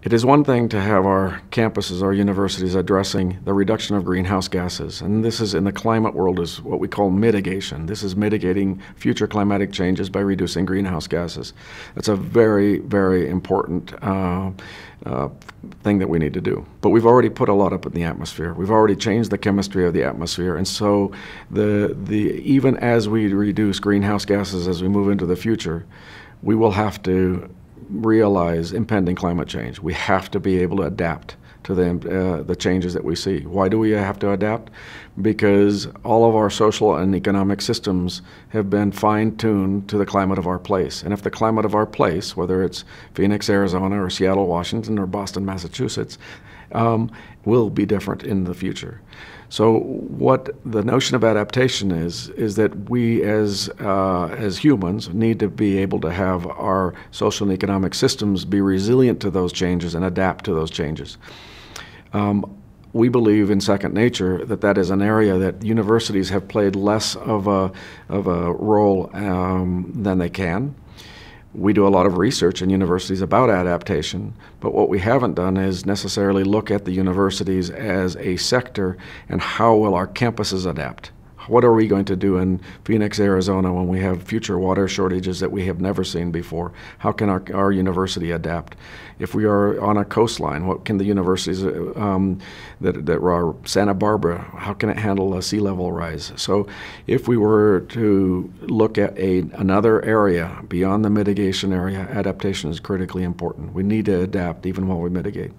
It is one thing to have our campuses, our universities addressing the reduction of greenhouse gases, and this is in the climate world is what we call mitigation. This is mitigating future climatic changes by reducing greenhouse gases. That's a very, very important thing that we need to do. But we've already put a lot up in the atmosphere. We've already changed the chemistry of the atmosphere, and so even as we reduce greenhouse gases as we move into the future, we will have to realize impending climate change. We have to be able to adapt to the changes that we see. Why do we have to adapt? Because all of our social and economic systems have been fine-tuned to the climate of our place. And if the climate of our place, whether it's Phoenix, Arizona, or Seattle, Washington, or Boston, Massachusetts, will be different in the future. So what the notion of adaptation is that we as humans need to be able to have our social and economic systems be resilient to those changes and adapt to those changes. We believe in second nature that is an area that universities have played less of a role than they can. We do a lot of research in universities about adaptation, but what we haven't done is necessarily look at the universities as a sector and how will our campuses adapt. What are we going to do in Phoenix, Arizona when we have future water shortages that we have never seen before? How can our university adapt? If we are on a coastline, what can the universities that are Santa Barbara, how can it handle a sea level rise? So if we were to look at another area beyond the mitigation area, adaptation is critically important. We need to adapt even while we mitigate.